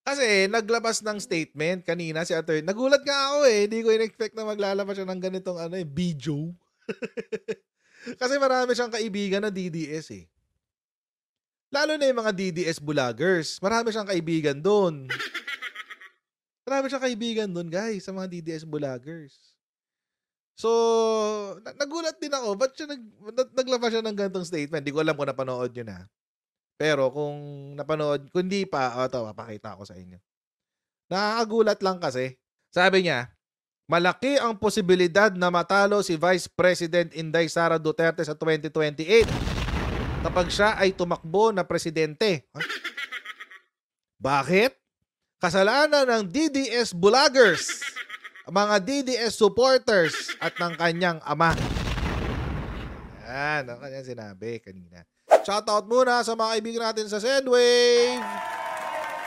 Kasi naglabas ng statement kanina si attorney. Nagulat nga ako, eh, hindi ko in-expect na maglalabas siya ng ganitong ano, eh, video. Kasi marami siyang kaibigan na DDS, eh. Lalo na yung mga DDS vloggers, marami siyang kaibigan dun. Marami siyang kaibigan dun guys, sa mga DDS vloggers. So, nagulat din ako ba't siya naglabas siya ng ganitong statement. Di ko alam kung napanood niyo na. Pero kung napanood kung hindi pa, o 'to papakita ko sa inyo. Nakakagulat lang kasi. Sabi niya, malaki ang posibilidad na matalo si Vice President Inday Sara Duterte sa 2028 kapag siya ay tumakbo na presidente. Ay, bakit? Kasalanan ng DDS vloggers, mga DDS supporters at ng kanyang ama. Yan, ang kanyang sinabi kanina. Shoutout muna sa mga kaibigan natin sa Sendwave.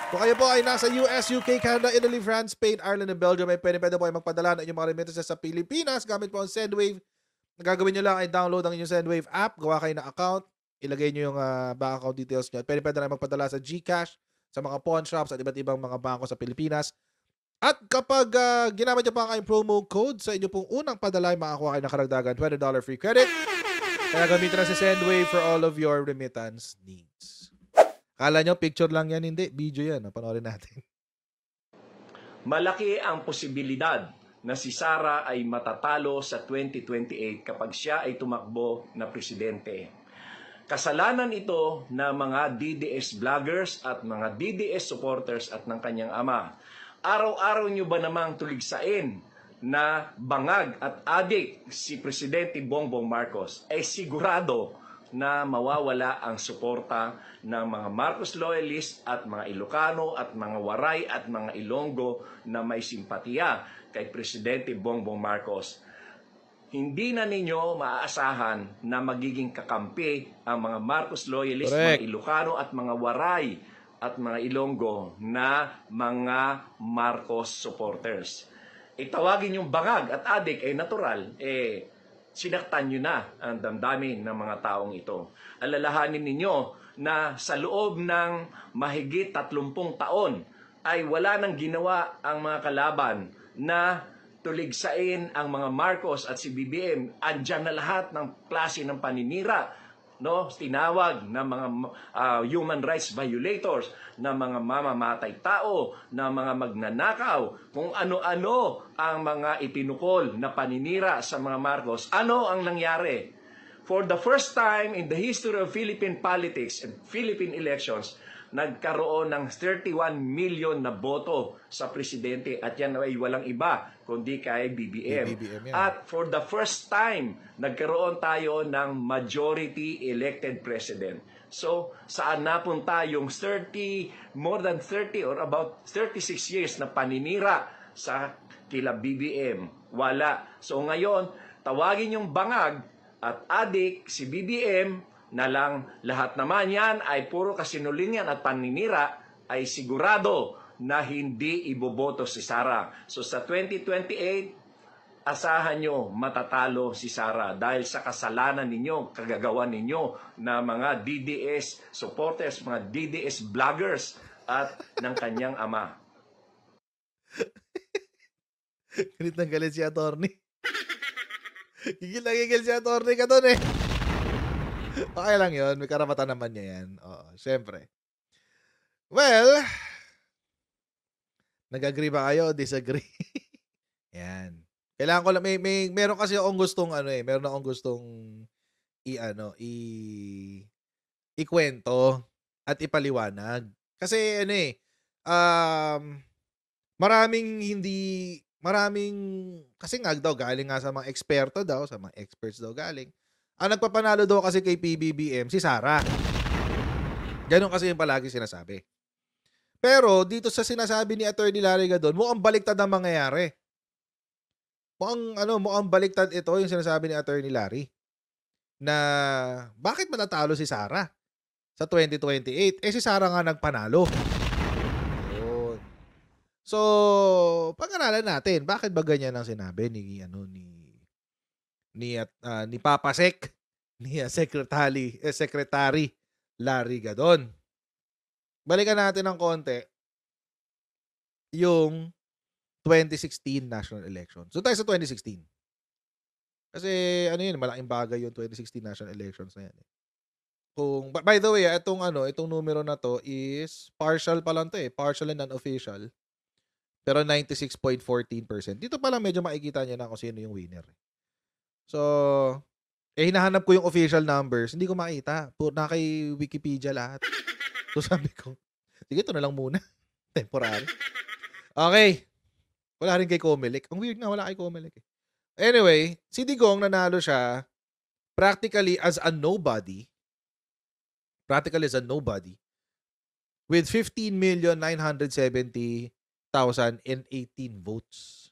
Kung kayo po ay nasa US, UK, Canada, Italy, France, Spain, Ireland, and Belgium, ay pwede po ay magpadala ng inyong mga remittances sa Pilipinas gamit po ang Sendwave. Ang gagawin nyo lang ay download ang inyong Sendwave app, gawa kayo ng account, ilagay nyo yung bank account details nyo. Pwede na magpadala sa GCash, sa mga pawn shops at iba't ibang mga bangko sa Pilipinas. At kapag ginamit nyo pa ang promo code sa inyo pong unang padala, ay makakuha kayo ng karagdagan $20 free credit. Kaya gamitin na si Sendwave for all of your remittance needs. Kala nyo picture lang yan, hindi. Video yan. Panoorin natin. Malaki ang posibilidad na si Sara ay matatalo sa 2028 kapag siya ay tumakbo na presidente. Kasalanan ito ng mga DDS vloggers at mga DDS supporters at ng kanyang ama. Araw-araw nyo ba namang tuligsain na bangag at adik si Presidente Bongbong Marcos? Sigurado na mawawala ang suporta ng mga Marcos loyalists at mga Ilocano at mga Waray at mga Ilonggo na may simpatiya kay Presidente Bongbong Marcos. Hindi na ninyo maaasahan na magiging kakampi ang mga Marcos loyalists, Correct. mga Ilocano at mga Waray at mga Ilonggo na mga Marcos supporters. Itawagin yung bangag at adik ay natural, sinaktan nyo na ang damdamin ng mga taong ito. Alalahanin ninyo na sa loob ng mahigit 30 taon ay wala nang ginawa ang mga kalaban na tuligsain ang mga Marcos at si BBM. Andyan na lahat ng klase ng paninira, no? Tinawag na mga human rights violators, na mga mamamatay tao, na mga magnanakaw, kung ano-ano ang mga ipinukol na paninira sa mga Marcos. Ano ang nangyari? For the first time in the history of Philippine politics and Philippine elections, nagkaroon ng 31 million na boto sa presidente at yan ay walang iba kundi kay BBM. BBM yan. At for the first time, nagkaroon tayo ng majority elected president. So, saan napunta yung more than 30 or about 36 years na paninira sa kila BBM? Wala. So ngayon, tawagin yung bangag at adik si BBM na lang lahat naman yan ay puro kasinungalingan at paninira, ay sigurado na hindi iboboto si Sara. So sa 2028, asahan nyo matatalo si Sara dahil sa kasalanan ninyo, kagagawa ninyo na mga DDS supporters, mga DDS vloggers at ng kanyang ama. Galit na galit si attorney. Gigil na gigil si attorney ka dun, eh. Okay lang yun. May karapatan naman niya yan. Oo, syempre. Well, nag-agree ba kayo o disagree? Yan. Kailangan ko lang, meron kasi akong gustong meron akong gustong ikwento at ipaliwanag. Kasi um, maraming kasi nga daw galing nga sa mga eksperto daw, sa mga experts daw galing. Ang nagpapanalo daw kasi kay PBBM si Sara. Gano'n kasi yung palagi sinasabi. Pero dito sa sinasabi ni Attorney Larry Gadon, mukhang baliktad ang mangyayari. Mukhang baliktad ito yung sinasabi ni Attorney Larry. Na bakit matatalo si Sara sa 2028? Si Sara nga nagpanalo. Yun. So, pag-aralan natin, bakit ba ganyan ang sinabi ni Papa Sec, ni Secretary Larry Gadon. Balikan natin ng konti. yung 2016 national election. So tayo sa 2016. Kasi ano yun, malaking bagay yung 2016 national elections na yan. Kung by the way, itong numero na 'to is partial pa lang 'to, partial and unofficial. Pero 96.14%. Dito pa lang medyo makikita niyo na kung sino yung winner. So, hinahanap ko yung official numbers, hindi ko makita. Na kay Wikipedia lahat. So sabi ko, sige ito na lang muna. Temporary. Okay. Wala rin kay Comelec. Ang weird nga, wala kay Comelec. Anyway, si Digong nanalo siya practically as a nobody. With 15,970,018 votes.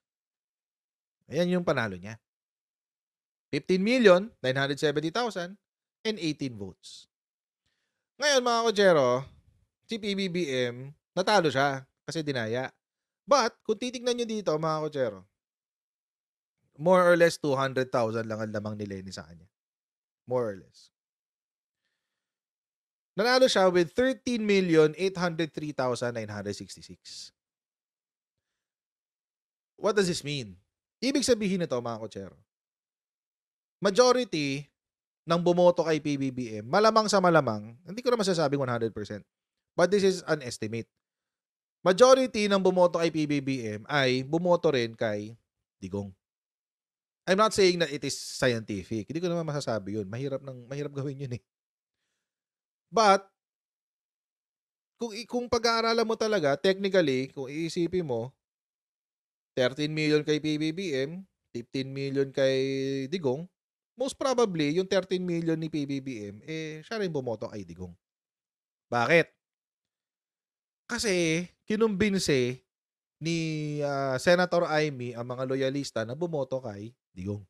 Ayan yung panalo niya. 15,970,018 votes. Ngayon mga kotsero, si PBBM, natalo siya kasi dinaya. But, kung titignan nyo dito mga kotsero, more or less 200,000 lang ang lamang ni Lenny sa kanya. More or less. Nanalo siya with 13,803,966. What does this mean? Ibig sabihin nito mga kotsero, majority ng bumoto kay PBBM, malamang sa malamang, hindi ko na masasabing 100%, but this is an estimate. Majority ng bumoto kay PBBM ay bumoto rin kay Digong. I'm not saying that it is scientific. Hindi ko naman masasabi yun. Mahirap gawin yun eh. But, kung pag-aaralan mo talaga, technically, kung iisipin mo, 13 million kay PBBM, 15 million kay Digong, most probably, yung 13 million ni PBBM, siya rin bumoto kay Digong. Bakit? Kasi, kinumbinse ni Senator Amy ang mga loyalista na bumoto kay Digong.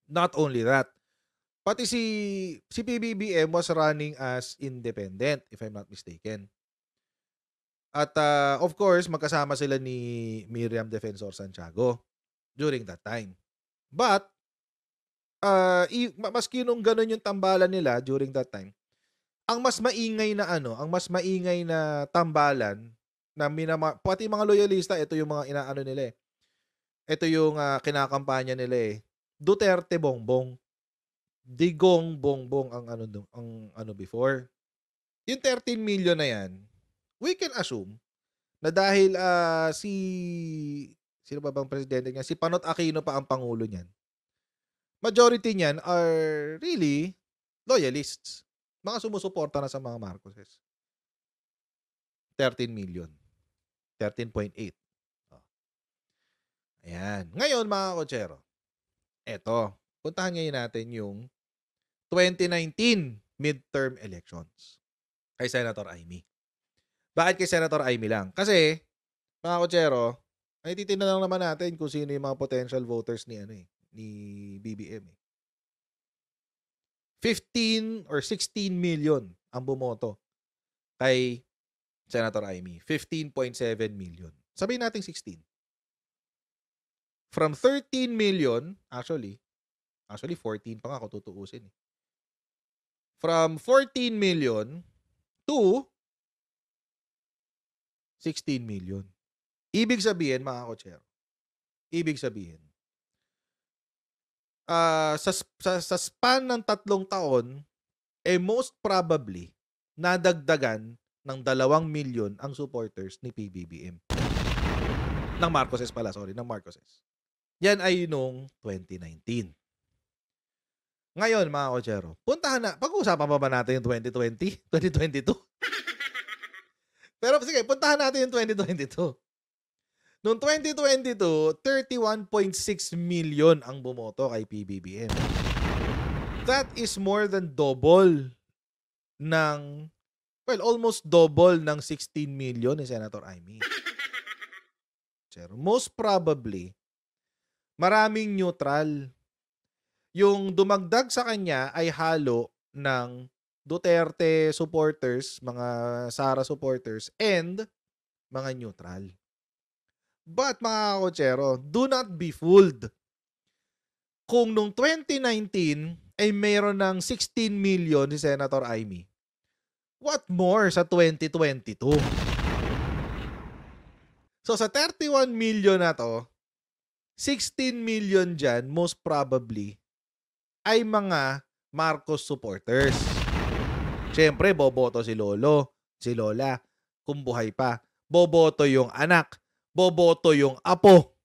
Not only that, pati si PBBM was running as independent, if I'm not mistaken. At of course, magkasama sila ni Miriam Defensor Santiago during that time. But, maski nung ganun yung tambalan nila during that time, ang mas maingay na tambalan na pati mga loyalista, ito yung mga inaano nila eh. Ito yung kinakampanya nila eh. Duterte Bongbong. Digong Bongbong ang before. Yung 13 million na yan, we can assume na dahil sino ba bang presidente niya? Si Panot Aquino pa ang pangulo niyan. Majority niyan are really loyalists. Mga sumusuporta na sa mga Marcoses. 13 million. 13.8. Ayan. Ngayon mga kotsero, eto, puntahan ngayon natin yung 2019 midterm elections kay Senator Amy. Bakit kay Senator Amy lang? Kasi, mga kotsero, ay titignan lang naman natin kung sino yung mga potential voters ni BBM. 15 or 16 million ang bumoto kay Senator Amy. 15.7 million. Sabihin natin 16. From 13 million, actually 14 pa nga ako tutuusin. From 14 million to 16 million. Ibig sabihin, mga kotsero, sa span ng 3 taon, most probably, nadagdagan ng 2 million ang supporters ni PBBM. Ng Marcoses. Yan ay noong 2019. Ngayon, mga kotsero, pag-uusapan pa ba natin yung 2020? 2022? Pero sige, puntahan natin yung 2022. Noong 2022, 31.6 million ang bumoto kay PBBM. That is more than double almost double ng 16 million ni Senator Amy. Most probably, maraming neutral. Yung dumagdag sa kanya ay halo ng Duterte supporters, mga Sara supporters, and mga neutral. But mga kotsero, do not be fooled. Kung nung 2019 ay mayroon ng 16 million si Senator Amy, what more sa 2022? So sa 31 million na to, 16 million dyan, most probably, ay mga Marcos supporters. Siyempre, boboto si Lolo, si Lola, kung buhay pa. Boboto yung anak, boboto yung apo.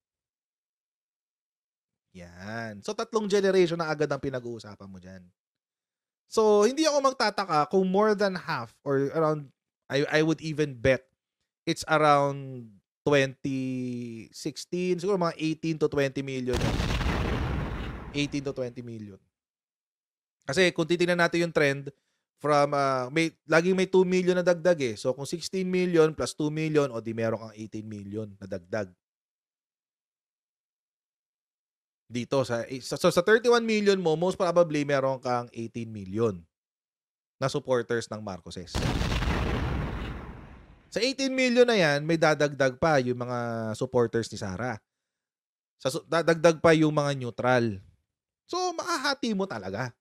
Yan. So, 3 generation na agad ang pinag-uusapan mo dyan. So, hindi ako magtataka kung more than half or around, I would even bet it's around 2016, siguro mga 18 to 20 million. 18 to 20 million. Kasi kung titingnan natin yung trend, from laging may 2 million na dagdag eh. So kung 16 million plus 2 million, o di meron kang 18 million na dagdag. Dito sa 31 million mo, most probably meron kang 18 million na supporters ng Marcoses. Sa 18 million na yan, may dadagdag pa yung mga supporters ni Sara. Dadagdag pa yung mga neutral. So makahati mo talaga.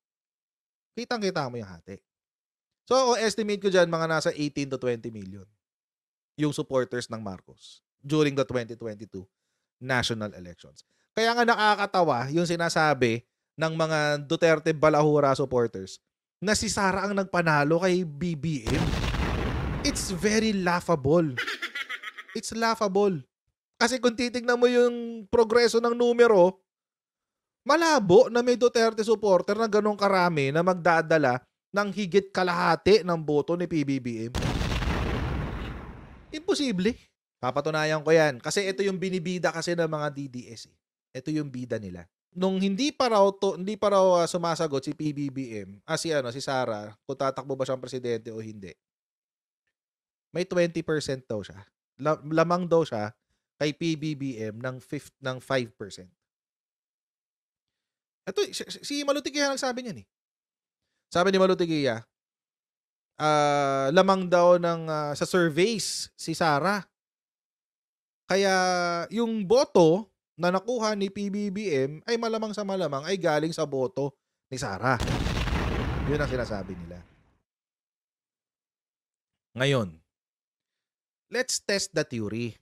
Kitang-kita mo yung hati. So, ako estimate ko dyan, mga nasa 18 to 20 million yung supporters ng Marcos during the 2022 national elections. Kaya nga nakakatawa yung sinasabi ng mga Duterte Balahura supporters na si Sara ang nagpanalo kay BBM. It's very laughable. It's laughable. Kasi kung titignan mo yung progreso ng numero, malabo na may Duterte supporter na ganong karami na magdadala ng higit kalahati ng boto ni PBBM. Imposible. Papatunayan ko yan. Kasi ito yung binibida kasi ng mga DDS. Ito yung bida nila. Nung hindi pa raw sumasagot si PBBM, si Sara, kung tatakbo ba siyang presidente o hindi, may 20% daw siya. Lamang daw siya kay PBBM ng 5%. Ito, si Malutikiya nagsabi niyan eh. Sabi ni Malutikiya, lamang daw sa surveys si Sara. Kaya yung boto na nakuha ni PBBM ay malamang sa malamang ay galing sa boto ni Sara. Yun ang sinasabi nila. Ngayon, let's test the theory.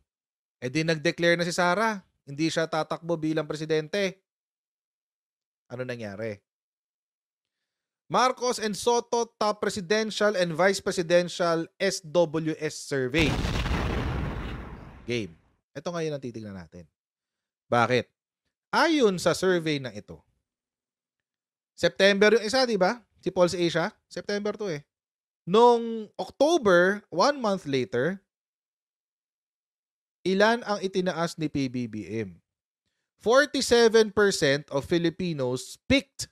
Di nag-declare na si Sara. Hindi siya tatakbo bilang presidente. Ano nangyari? Marcos and Soto top presidential and vice presidential SWS survey. Game. Ito ngayon ang titignan natin. Bakit? Ayon sa survey na ito, September yung isa, di ba? Si Pulse Asia, September to eh. Noong October, 1 month later, ilan ang itinaas ni PBBM? 47% of Filipinos picked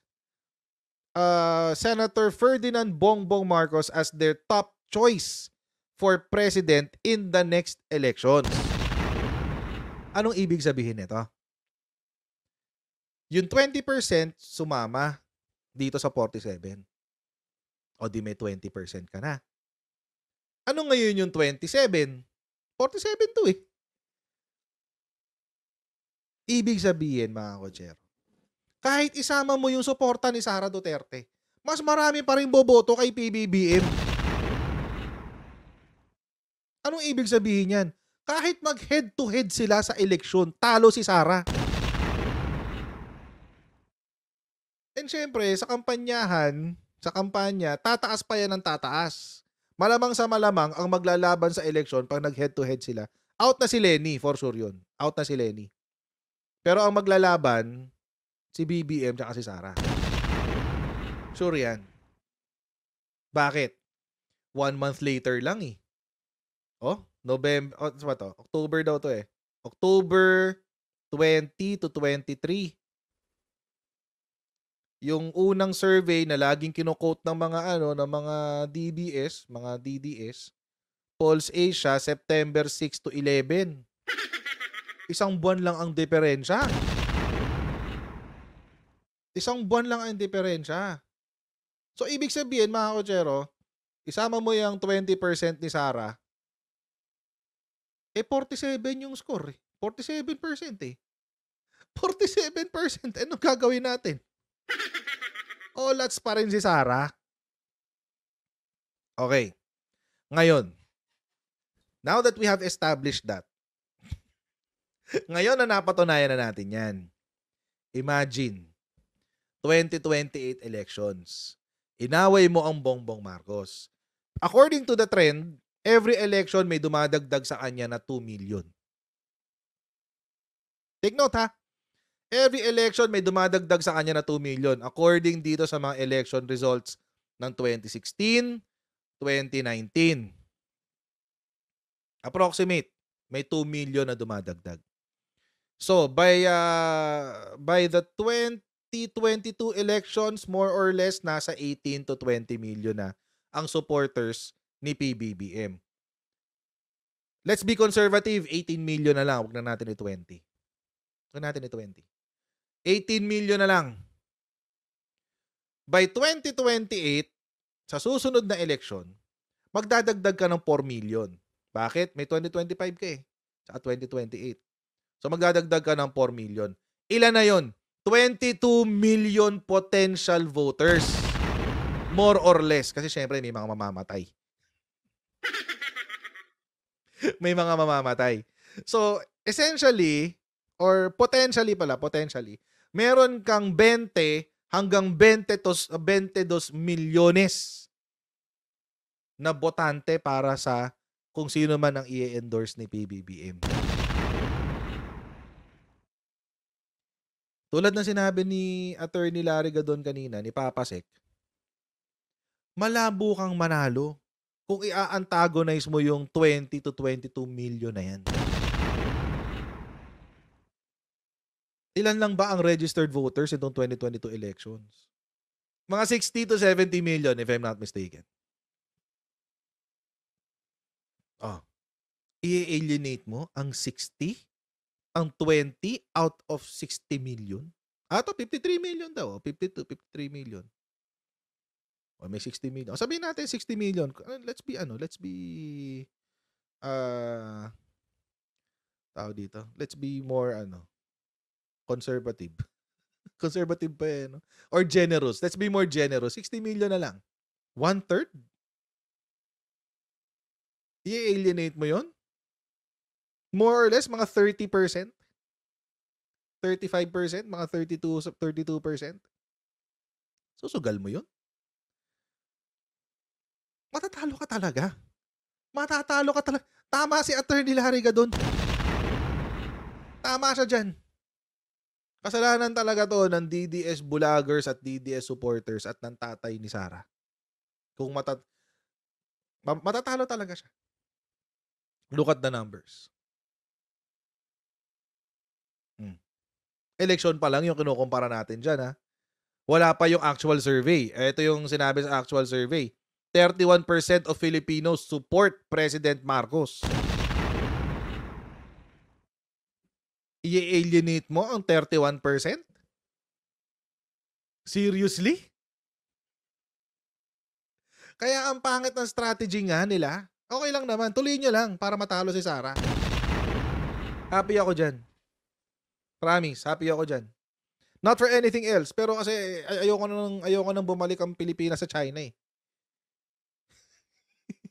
Senator Ferdinand Bongbong Marcos as their top choice for president in the next elections. Anong ibig sabihin nito? Yung 20% sumama dito sa 47. O di may 20% ka na. Ano ngayon yung 27? 47 to eh. Ibig sabihin, mga kotsero, kahit isama mo yung suporta ni Sara Duterte, mas marami pa rin boboto kay PBBM. Anong ibig sabihin yan? Kahit mag-head-to-head sila sa eleksyon, talo si Sara. And syempre, sa kampanya, tataas pa yan ng tataas. Malamang sa malamang ang maglalaban sa eleksyon pag nag-head-to-head sila. Out na si Lenny, for sure yun. Out na si Lenny. Pero ang maglalaban, si BBM tsaka si Sara. Sure yan. Bakit? 1 month later lang eh. October daw to eh. October 20 to 23. Yung unang survey na laging kino-quote ng mga DBS, mga DDS, Pulse Asia, September 6 to 11. Isang buwan lang ang diferensya. So, ibig sabihin, mga kotsero, isama mo yung 20% ni Sara, 47 yung score eh. 47% eh. 47%. Anong gagawin natin? Olats pa rin si Sara. Okay. Ngayon, now that we have established that, Ngayon na napatunayan na natin yan. Imagine, 2028 elections. Inaway mo ang Bongbong Marcos. According to the trend, every election may dumadagdag sa kanya na 2 million. Take note ha. Every election may dumadagdag sa kanya na 2 million. According dito sa mga election results ng 2016, 2019. Approximate, may 2 million na dumadagdag. So, by the 2022 elections, more or less, nasa 18 to 20 million na ang supporters ni PBBM. Let's be conservative, 18 million na lang. Huwag na natin i-20. Huwag natin i-20. 18 million na lang. By 2028, sa susunod na election, magdadagdag ka ng 4 million. Bakit? May 2025 ka eh. Saka 2028. So magdadagdag ka ng 4 million. Ilan na yon? 22 million potential voters. More or less. Kasi syempre may mga mamamatay. May mga mamamatay. So, essentially, or potentially, meron kang 20 hanggang 22 milyones na botante para sa kung sino man ang i-endorse ni PBBM. Tulad ng sinabi ni Attorney Larry Gadon kanina, ni Papa Sec, malabo kang manalo kung i-antagonize mo yung 20 to 22 million na yan. Ilan lang ba ang registered voters itong 2022 elections? Mga 60 to 70 million if I'm not mistaken. Oh, i-alienate mo ang 60? Ang 20 out of 60 million? To 53 million daw. 52, 53 million. O may 60 million. Sabihin natin 60 million. Let's be tao dito. Let's be more conservative. Conservative pa eh, no? Or generous. Let's be more generous. 60 million na lang. 1/3? I-alienate mo yon? More or less, mga 30%? 35%? Mga 32%? Susugal mo yun? Matatalo ka talaga. Matatalo ka talaga. Tama si Attorney Larry Gadon. Tama siya dyan. Kasalanan talaga to ng DDS vloggers at DDS supporters at ng tatay ni Sara. Kung matatalo talaga siya. Look at the numbers. Election pa lang yung kinukumpara natin dyan, ha? Wala pa yung actual survey. Ito yung sinabi sa actual survey. 31% of Filipinos support President Marcos. I-alienate mo ang 31%? Seriously? Kaya ang pangit ng strategy nga nila. Okay lang naman. Tuloy nyo lang para matalo si Sara. Happy ako dyan. Promise, happy ako dyan. Not for anything else, pero kasi ayoko nang bumalik ang Pilipinas sa China eh.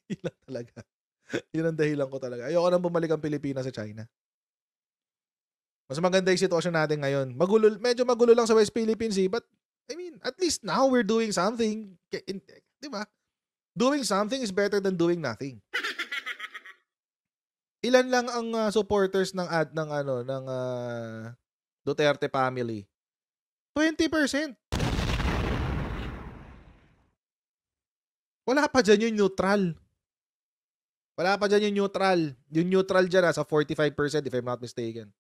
Yun lang talaga. Yun ang dahilan ko talaga. Ayoko nang bumalik ang Pilipinas sa China. Mas maganda yung sitwasyon natin ngayon. Medyo magulo lang sa West Philippines eh, but I mean, at least now we're doing something. Di ba? Doing something is better than doing nothing. Ilan lang ang supporters ng Duterte family? 20%. Wala pa dyan yung neutral. Wala pa dyan yung neutral. Yung neutral dyan nasa 45% if I'm not mistaken.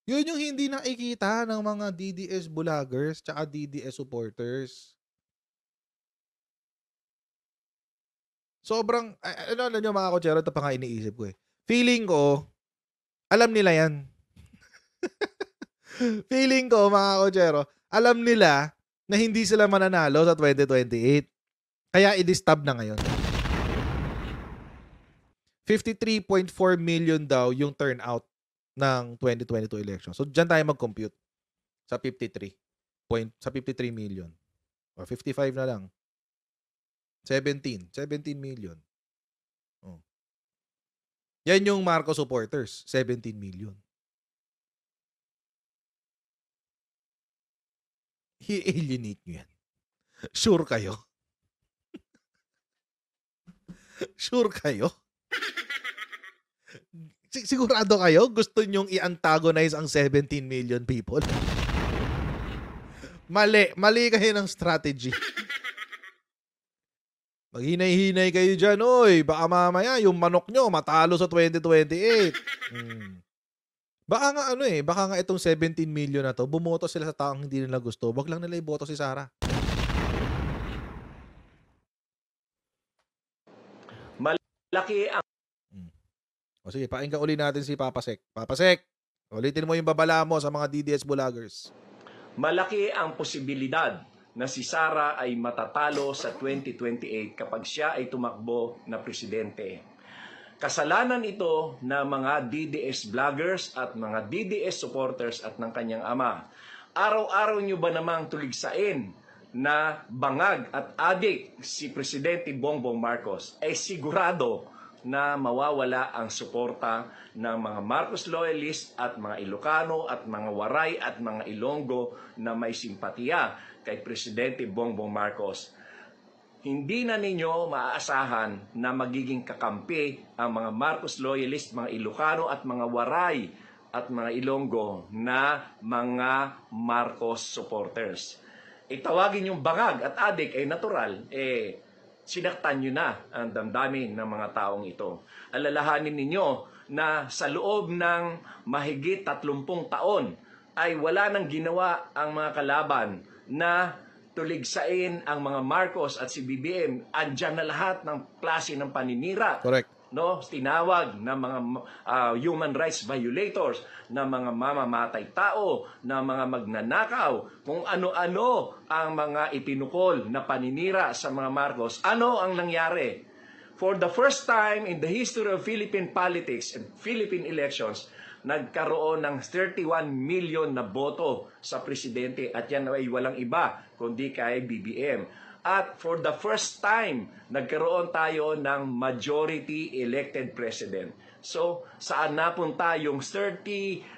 Yun yung hindi nakikita ng mga DDS vloggers tsaka DDS supporters. Sobrang, ano nyo mga kotsero, ito pa nga iniisip ko eh. Feeling ko, alam nila yan. Feeling ko mga kotsero, alam nila na hindi sila mananalo sa 2028. Kaya i-distab na ngayon. 53.4 million daw yung turnout ng 2022 election. So, dyan tayo mag-compute sa 53 million. Or 55 na lang. 17 million. Oh. Yan yung Marcos supporters, 17 million. I-alienate nyo yan. Sure kayo? Sure kayo? Sigurado kayo gusto nyong i-antagonize ang 17 million people? Mali kayo ng strategy. Maghinay-hinay kayo dyan, oy. Baka mamaya yung manok nyo matalo sa 2028. Baka nga itong 17 million na to, bumoto sila sa taong hindi nila gusto. Wag lang nila iboto si Sara. Malaki ang O sige, pakinggan uli natin si Papa Sec. Papa Sec, ulitin mo yung babala mo sa mga DDS vloggers. malaki ang posibilidad na si Sara ay matatalo sa 2028 kapag siya ay tumakbo na presidente. Kasalanan ito ng mga DDS vloggers at mga DDS supporters at ng kanyang ama. Araw-araw nyo ba namang tuligsain na bangag at adik si Presidente Bongbong Marcos? Sigurado na mawawala ang suporta ng mga Marcos loyalists at mga Ilocano at mga Waray at mga Ilonggo na may simpatiya kay Presidente Bongbong Marcos. Hindi na ninyo maaasahan na magiging kakampi ang mga Marcos loyalists, mga Ilocano at mga Waray at mga Ilonggo na mga Marcos supporters. Itawagin yung bangag at adik ay natural, sinaktan nyo na ang damdamin ng mga taong ito. Alalahanin ninyo na sa loob ng mahigit 30 taon ay wala nang ginawa ang mga kalaban na tuligsain ang mga Marcos at si BBM. Andyan na lahat ng klase ng paninira. Correct. No, tinawag na mga human rights violators, na mga mamamatay tao, na mga magnanakaw, kung ano-ano ang mga ipinukol na paninira sa mga Marcos. Ano ang nangyari? For the first time in the history of Philippine politics and Philippine elections, nagkaroon ng 31 million na boto sa presidente at yan ay walang iba kundi kay BBM. At for the first time, nagkaroon tayo ng majority elected president. So, saan napunta yung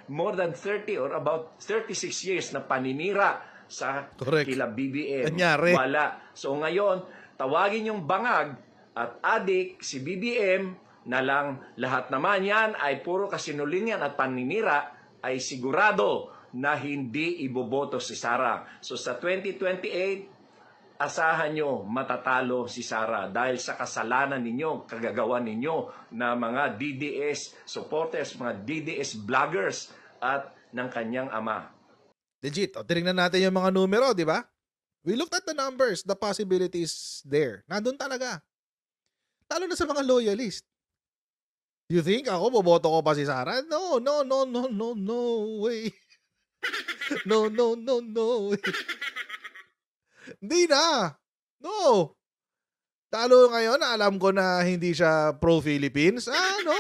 more than 30 or about 36 years na paninira sa kila BBM? Anyari. Wala. So ngayon, tawagin yung bangag at adik si BBM na lang lahat naman yan ay puro kasinungalingan at paninira, ay sigurado na hindi iboboto si Sara. So sa 2028, asahan nyo matatalo si Sara dahil sa kasalanan ninyo, kagagawa ninyo na mga DDS supporters, mga DDS vloggers at ng kanyang ama. Legit. O, tinignan natin yung mga numero, di ba? We looked at the numbers, the possibilities there. Nandun talaga. Lalo na sa mga loyalist. You think ako boboto ko pa si Sara? No way. No way. Hindi na. No. Talo ngayon, alam ko na hindi siya pro-Philippines. No.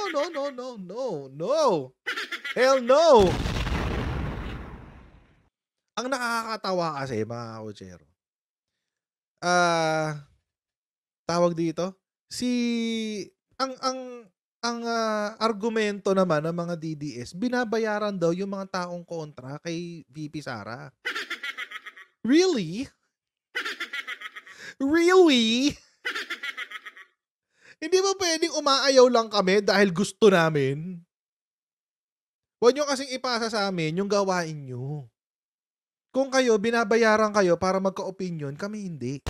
Hell no. Ang nakakatawa kasi, mga kotsero. Tawag dito, ang argumento naman ng mga DDS, binabayaran daw yung mga taong kontra kay VP Sara. Really? Really? Hindi ba pwedeng umaayaw lang kami dahil gusto namin? Huwag nyo kasing ipasa sa amin yung gawain nyo. Kung kayo, binabayaran kayo para magka-opinion, kami hindi.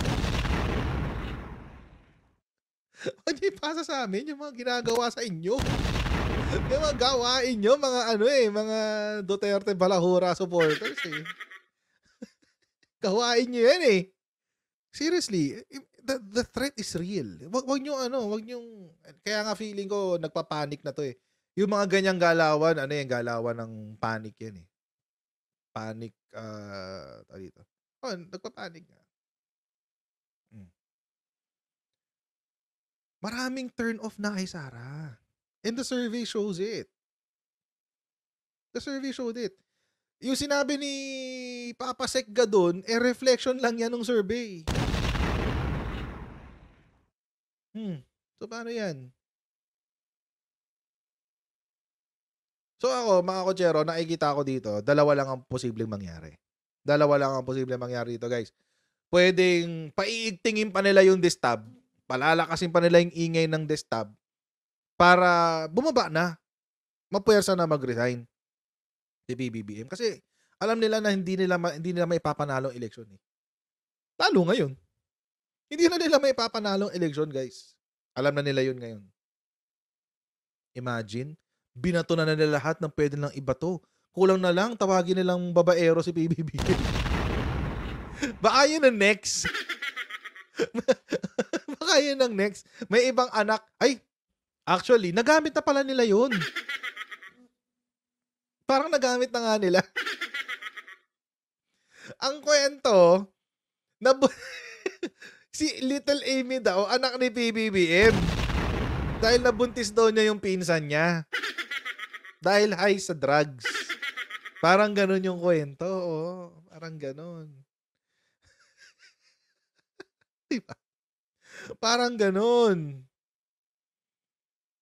Huwag nyo ipasa sa amin yung mga ginagawa sa inyo. Yung mga gawain nyo, mga Duterte Balahura supporters Gawain nyo yan Seriously, the threat is real. Wag nyo kaya nga feeling ko nagpapanik na to Yung mga ganyang galawan, galawan ng panic yan Panic, dito. Nagpapanik nga. Maraming turn off na kay Sara. And the survey shows it. The survey showed it. Yung sinabi ni Papa Sekga doon, reflection lang yan ng survey. So, paano yan? So, ako, mga kotsero, nakikita ko dito, dalawa lang ang posibleng mangyari. Dalawa lang ang posibleng mangyari dito, guys. Puwedeng paiigtingin pa nila yung destab, palalakasin pa nila yung ingay ng destab para bumaba na, mapuwersa na mag-resign si PBBM. Kasi alam nila na hindi nila maipapanalo ang eleksyon, eh. Lalo ngayon. Hindi na nila maipapanalo ang eleksyon, guys. Alam na nila yun ngayon. Imagine, binato na nila lahat ng puwede nilang ibato. Kulang na lang tawagin nilang babaero si PBBM. Baka yun ang next. Baka yun ang next. May ibang anak. Ay, actually, nagamit na pala nila yun. Parang nagamit na nga nila. Ang kwento, si Little Amy daw, anak ni PBBM. Dahil nabuntis daw niya yung pinsan niya. Dahil high sa drugs. Parang ganun yung kwento. Oo, parang ganun. Diba? Parang ganun.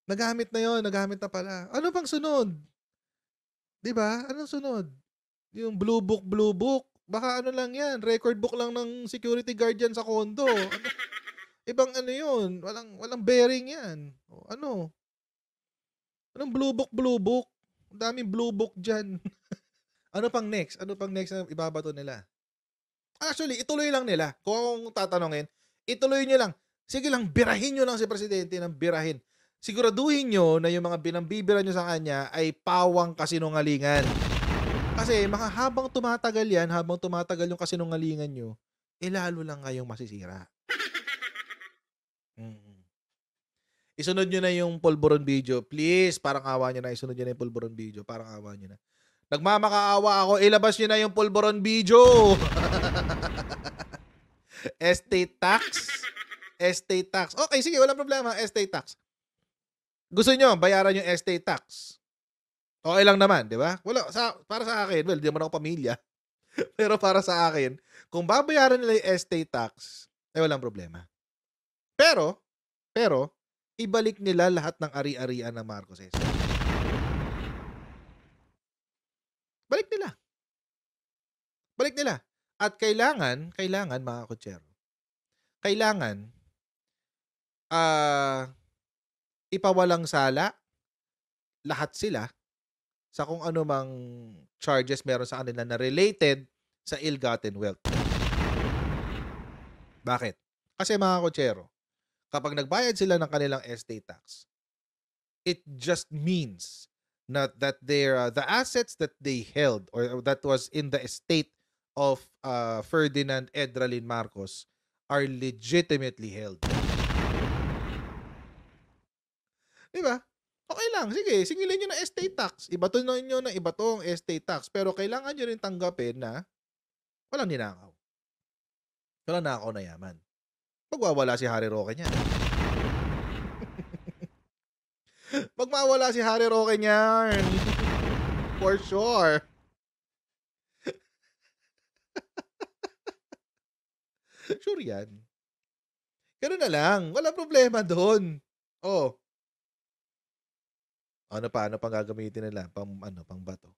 Nagamit na yon, nagamit na pala. Ano pang sunod? Diba? Anong sunod? Yung blue book. Baka ano lang yan, record book lang ng security guard yan sa condo. Ibang ano yun, walang bearing yan. O, ano? Anong blue book? Ang daming blue book dyan. Ano pang next? Ano pang next na ibabato nila? Actually, ituloy lang nila. Kung akong tatanungin, ituloy nyo lang. Sige lang, birahin nyo lang si Presidente ng birahin. Siguraduhin nyo na yung mga binambibira nyo sa kanya ay pawang kasinungalingan. Kasi habang tumatagal yan, habang tumatagal yung kasinungalingan nyo, lalo lang kayong masisira. Isunod nyo na yung pulburon video. Please, parang awa nyo na. Isunod nyo na yung pulburon video. Parang awa nyo na. Nagmamakaawa ako. Ilabas nyo na yung pulburon video. Estate tax. Okay, sige. Walang problema. Estate tax. Gusto nyo, bayaran yung estate tax. Okay lang naman, di ba? Para sa akin, well, di naman ako pamilya. Pero para sa akin, kung babayaran nila yung estate tax, walang problema. Pero, ibalik nila lahat ng ari-arian ng Marcoses. Balik nila. At kailangan mga kutsero, ipawalang sala lahat sila sa kung ano mang charges meron sa kanila na related sa ill-gotten wealth. Bakit? Kasi mga kutsero, kapag nagbayad sila ng kanilang estate tax, it just means that the assets that they held or that was in the estate of Ferdinand Edralin Marcos are legitimately held. Diba? Okay lang. Sige, singilin nyo na estate tax. Ibato nyo na ibato ang estate tax. Pero kailangan nyo rin tanggapin na walang ninakaw. Walang nakaw na yaman. Magwawala si Harry Roque niyan. Magmawala si Harry Roque niyan. For sure. Sure yan. Ganun na lang. Walang problema doon. Oh. Ano pang gagamitin nila? Pang bato.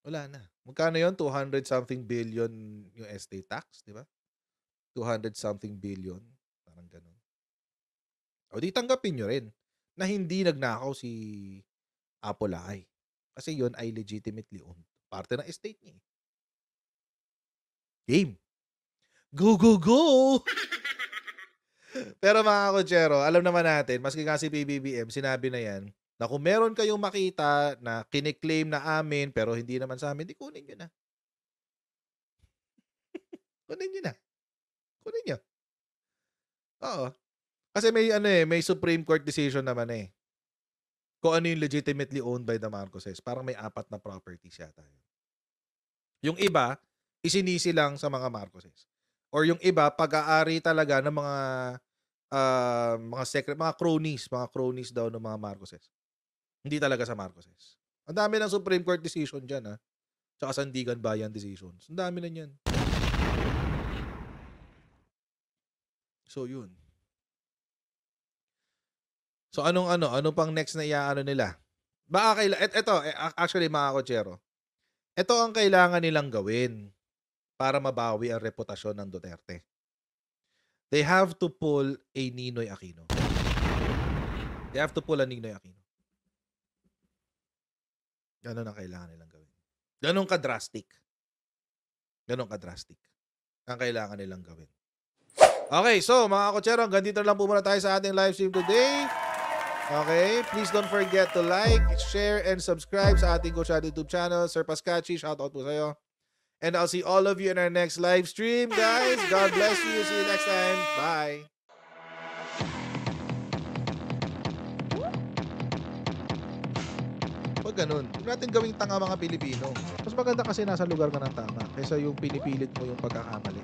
Wala na. Magkano yun? 200 something billion yung estate tax, di ba? 200 something billion. Parang ganun. O di tanggapin nyo rin na hindi nagnakaw si Apolacay. Kasi yun ay legitimately owned. Parte ng estate niya. Game. Go, go, go! Pero mga kutsero, alam naman natin, maski nga si PBBM, sinabi na yan, na kung meron kayong makita na kiniklaim na amin, pero hindi naman sa amin, di kunin nyo na. Kunin nyo. Oo. Kasi may Supreme Court decision naman eh. Kung ano yung legitimately owned by the Marcoses. Parang may 4 na properties yata yun. Yung iba, isinisi lang sa mga Marcoses. Or yung iba, pag-aari talaga ng mga cronies daw ng mga Marcoses. Hindi talaga sa Marcoses. Ang dami ng Supreme Court decision dyan, ha? Tsaka Sandigan Bayan decisions. Ang dami na yan. So, yun. So, ano pang next na iaano nila? Baka actually mga kotsero, ito ang kailangan nilang gawin para mabawi ang reputasyon ng Duterte. They have to pull a Ninoy Aquino. They have to pull a Ninoy Aquino. Ganun ang kailangan nilang gawin. Ganun ka-drastic. Ganun ka-drastic ang kailangan nilang gawin. Okay, so mga kotsero, hanggang dito lang po muna tayo sa ating live stream today. Okay, please don't forget to like, share, and subscribe sa ating Coach Ado YouTube channel. Sir Pascachi, shoutout po sa'yo. And I'll see all of you in our next live stream, guys. God bless you. See you next time. Bye. Huwag ganun. Huwag natin gawing tanga mga Pilipino. Mas maganda kasi nasa lugar ka ng tama kaysa yung pinipilit mo yung pagkakamali.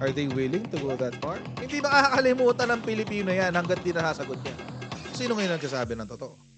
Are they willing to go that far? Hindi makakalimutan ng Pilipino yan hanggat di nasasagot niya. Sino ngayon nagsasabi ng totoo?